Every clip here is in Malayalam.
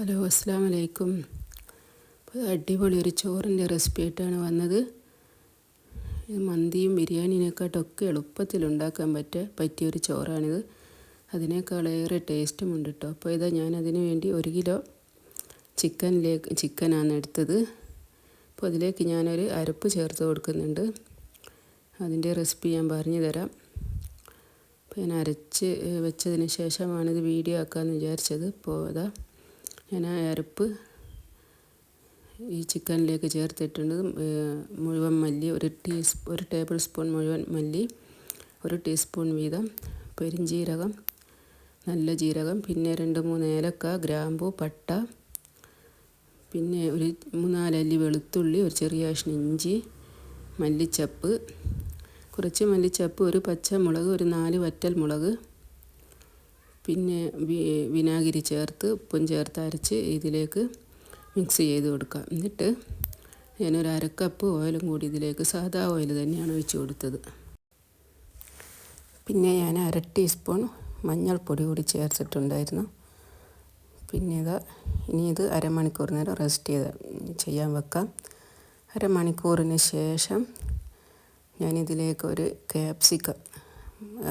ഹലോ, അസ്സലാമു അലൈക്കും. അടിപൊളി ഒരു ചോറിൻ്റെ റെസിപ്പി ആയിട്ടാണ് വന്നത്. മന്തിയും ബിരിയാണിനെക്കാട്ടൊക്കെ എളുപ്പത്തിൽ ഉണ്ടാക്കാൻ പറ്റിയൊരു ചോറാണിത്. അതിനേക്കാളേറെ ടേസ്റ്റും ഉണ്ട് കേട്ടോ. അപ്പോൾ ഇതാ ഞാൻ അതിന് വേണ്ടി 1 കിലോ ചിക്കനാണ് എടുത്തത്. അപ്പോൾ അതിലേക്ക് ഞാനൊരു അരപ്പ് ചേർത്ത് കൊടുക്കുന്നുണ്ട്. അതിൻ്റെ റെസിപ്പി ഞാൻ പറഞ്ഞു തരാം. അപ്പോൾ ഞാൻ അരച്ച് വെച്ചതിന് ശേഷമാണിത് വീഡിയോ ആക്കാമെന്ന് വിചാരിച്ചത്. അപ്പോൾ അതാ ഞാൻ ആ അരപ്പ് ഈ ചിക്കനിലേക്ക് ചേർത്തിട്ടുണ്ട്. മുഴുവൻ മല്ലി ഒരു ടേബിൾ സ്പൂൺ മുഴുവൻ മല്ലി, 1 ടീസ്പൂൺ വീതം പെരിഞ്ജീരകം, നല്ല ജീരകം, പിന്നെ 2-3 ഏലക്ക, ഗ്രാമ്പു, പട്ട, പിന്നെ ഒരു 3-4 അല്ലി വെളുത്തുള്ളി, ഒരു ചെറിയ കഷ്ണം ഇഞ്ചി, മല്ലിച്ചപ്പ്, കുറച്ച് മല്ലിച്ചപ്പ്, ഒരു പച്ചമുളക്, ഒരു 4 വറ്റൽമുളക്, പിന്നെ വിനാഗിരി ചേർത്ത് ഉപ്പും ചേർത്ത് അരച്ച് ഇതിലേക്ക് മിക്സ് ചെയ്ത് കൊടുക്കാം. എന്നിട്ട് ഞാനൊരു 1/2 കപ്പ് ഓയിലും കൂടി ഇതിലേക്ക് സാദാ ഓയിൽ തന്നെയാണ് ഒഴിച്ച് കൊടുത്തത്. പിന്നെ ഞാൻ 1/2 ടീസ്പൂൺ മഞ്ഞൾപ്പൊടി കൂടി ചേർത്തിട്ടുണ്ടായിരുന്നു. പിന്നെ ഇനി ഇത് അരമണിക്കൂർ നേരം ചെയ്യാൻ വെക്കാം. അരമണിക്കൂറിന് ശേഷം ഞാനിതിലേക്ക് ഒരു ക്യാപ്സിക്കം,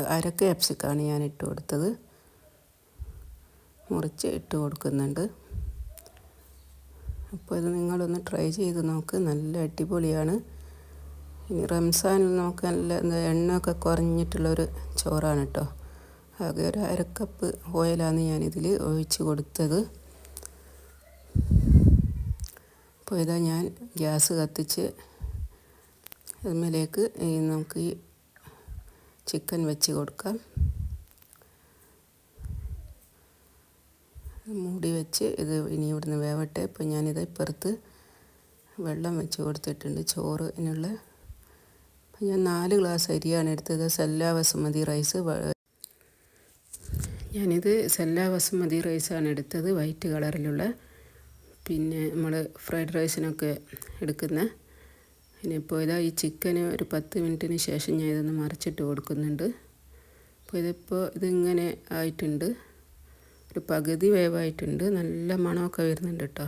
1/2 ക്യാപ്സിക്കമാണ് ഞാൻ ഇട്ട് കൊടുത്തത്, മുറിച്ച് ഇട്ട് കൊടുക്കുന്നുണ്ട്. അപ്പോൾ ഇത് നിങ്ങളൊന്ന് ട്രൈ ചെയ്ത് നോക്ക്, നല്ല അടിപൊളിയാണ്. ഇനി റംസാനിൽ നമുക്ക് നല്ല എണ്ണയൊക്കെ കുറഞ്ഞിട്ടുള്ളൊരു ചോറാണ് കേട്ടോ. ആകെ ഒരു 1/2 കപ്പ് ഓയിലാണ് ഞാനിതിൽ ഒഴിച്ച് കൊടുത്തത്. അപ്പോൾ ഇതാ ഞാൻ ഗ്യാസ് കത്തിച്ച് അതിലേക്ക് നമുക്ക് ഈ ചിക്കൻ വെച്ച് കൊടുക്കാം. മൂടി വെച്ച് ഇത് ഇനി ഇവിടുന്ന് വേവട്ടെ. ഇപ്പോൾ ഞാനിത് ഇപ്പുറത്ത് വെള്ളം വെച്ച് കൊടുത്തിട്ടുണ്ട് ചോറിനുള്ള. അപ്പോൾ ഞാൻ 4 ഗ്ലാസ് അരിയാണ് എടുത്തത്. സെല്ല ബസുമതി റൈസ്. ഞാനിത് സെല്ല ബസുമതി റൈസാണ് എടുത്തത്, വൈറ്റ് കളറിലുള്ള. പിന്നെ നമ്മൾ ഫ്രൈഡ് റൈസിനൊക്കെ എടുക്കുന്ന. ഇനിയിപ്പോൾ ഇതാ ഈ ചിക്കന് ഒരു 10 മിനിറ്റിന് ശേഷം ഞാൻ ഇതൊന്ന് മറിച്ചിട്ട് കൊടുക്കുന്നുണ്ട്. അപ്പോൾ ഇതിങ്ങനെ ആയിട്ടുണ്ട്, ഒരു പകുതി വേവായിട്ടുണ്ട്. നല്ല മണമൊക്കെ വരുന്നുണ്ട് കേട്ടോ,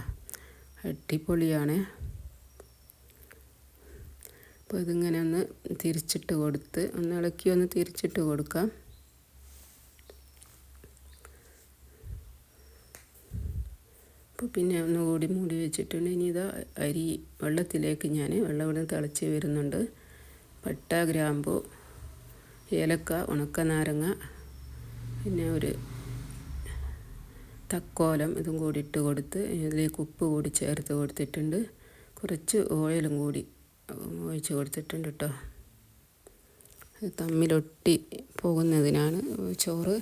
അടിപൊളിയാണ്. അപ്പോൾ ഇതിങ്ങനെ ഒന്ന് തിരിച്ചിട്ട് കൊടുത്ത് ഒന്ന് ഇളക്കി ഒന്ന് തിരിച്ചിട്ട് കൊടുക്കാം. അപ്പോൾ പിന്നെ ഒന്നുകൂടി മൂടി വെച്ചിട്ടുണ്ട്. ഇനി ഇതാ അരി വെള്ളത്തിലേക്ക് വെള്ളം ഇവിടെ തിളച്ച് വരുന്നുണ്ട്. പട്ട, ഗ്രാമ്പു, ഏലക്ക, ഉണക്കനാരങ്ങ, പിന്നെ ഒരു തക്കോലം ഇതും കൂടി ഇട്ട് കൊടുത്ത് ഇതിലേക്ക് ഉപ്പ് കൂടി ചേർത്ത് കൊടുത്തിട്ടുണ്ട്. കുറച്ച് ഓയിലും കൂടി ഒഴിച്ച് കൊടുത്തിട്ടുണ്ട് കേട്ടോ. തമ്മിലൊട്ടി പോകുന്നതിനാണ്, ചോറ്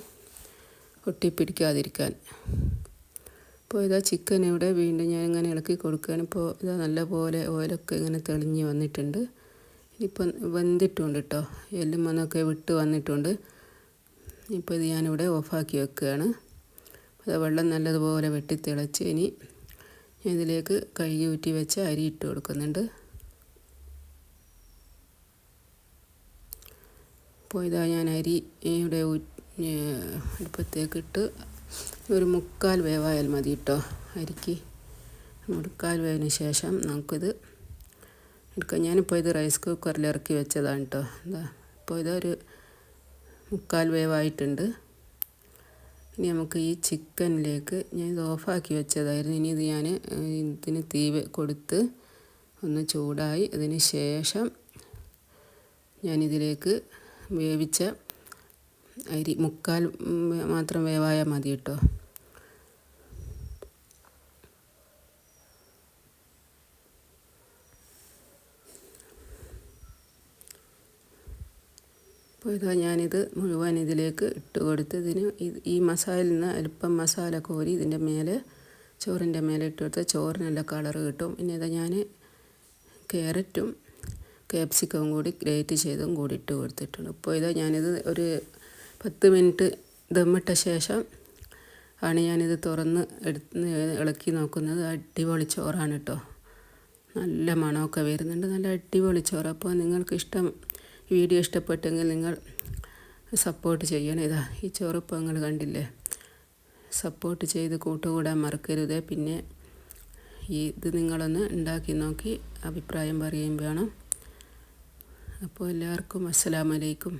ഒട്ടിപ്പിടിക്കാതിരിക്കാൻ. അപ്പോൾ ഇതാ ചിക്കൻ ഇവിടെ വീണ്ടും ഞാൻ ഇങ്ങനെ ഇളക്കി കൊടുക്കുകയാണ്. ഇപ്പോൾ ഇതാ നല്ലപോലെ ഓയിലൊക്കെ ഇങ്ങനെ തെളിഞ്ഞ് വന്നിട്ടുണ്ട്. ഇപ്പം വെന്തിട്ടുണ്ട് കേട്ടോ, എല്ലും മണ്ണൊക്കെ വിട്ട് വന്നിട്ടുണ്ട്. ഇപ്പോൾ ഇത് ഞാനിവിടെ ഓഫാക്കി വെക്കുകയാണ്. അത് വെള്ളം നല്ലതുപോലെ വെട്ടിത്തിളച്ച് ഇനി ഇതിലേക്ക് കഴുകി ഊറ്റി വെച്ച അരി ഇട്ട് കൊടുക്കുന്നുണ്ട്. അപ്പോൾ ഇതാ ഞാൻ അരി ഇവിടെ അടുപ്പത്തേക്ക് ഇട്ട് ഒരു 3/4 വേവായാൽ മതി കേട്ടോ. അരിക്ക് 3/4 വേവിന് ശേഷം നമുക്കിത് എടുക്കാം. ഞാനിപ്പോൾ ഇത് റൈസ് കുക്കറിൽ ഇറക്കി വെച്ചതാണ് കേട്ടോ. ഇപ്പോൾ ഇതൊരു 3/4 വേവായിട്ടുണ്ട്. ഇനി നമുക്ക് ഈ ചിക്കനിലേക്ക് ഞാൻ ഇത് ഓഫാക്കി വെച്ചതായിരുന്നു. ഇനി ഇത് ഞാൻ ഇതിന് തീ കൊടുത്ത് ഒന്ന് ചൂടായി അതിന് ശേഷം ഞാനിതിലേക്ക് വേവിച്ച അരി 3/4 മാത്രം വേവായാൽ മതി കേട്ടോ. അപ്പോൾ ഇതാ ഞാനിത് മുഴുവൻ ഇതിലേക്ക് ഇട്ട് കൊടുത്ത് ഈ മസാലയിൽ നിന്ന് അല്പം മസാല കോരി ഇതിൻ്റെ മേലെ, ചോറിൻ്റെ മേലെ ഇട്ട് കൊടുത്താൽ ചോറിന് നല്ല കളറ് കിട്ടും. പിന്നെ ഇതാ ഞാൻ ക്യാരറ്റും ക്യാപ്സിക്കവും കൂടി ഗ്രേറ്റ് ചെയ്തും കൂടി ഇട്ട് കൊടുത്തിട്ടുണ്ട്. ഇപ്പോൾ ഇതാ ഞാനിത് ഒരു 10 മിനിറ്റ് ദമ്മിട്ട ശേഷം ആണ് ഞാനിത് തുറന്ന് ഇളക്കി നോക്കുന്നത്. അടിപൊളി ചോറാണ് കേട്ടോ, നല്ല മണമൊക്കെ വരുന്നുണ്ട്, നല്ല അടിപൊളി ചോറ്. അപ്പോൾ നിങ്ങൾക്ക് വീഡിയോ ഇഷ്ടപ്പെട്ടെങ്കിൽ നിങ്ങൾ സപ്പോർട്ട് ചെയ്യണം. ഈ ചോറ് ഇപ്പോൾ നിങ്ങൾ കണ്ടില്ലേ, സപ്പോർട്ട് ചെയ്ത് കൂട്ടുകൂടാൻ മറക്കരുത്. പിന്നെ ഇത് നിങ്ങളൊന്ന് ഉണ്ടാക്കി നോക്കി അഭിപ്രായം പറയുകയും വേണം. അപ്പോൾ എല്ലാവർക്കും അസ്സലാമു അലൈക്കും.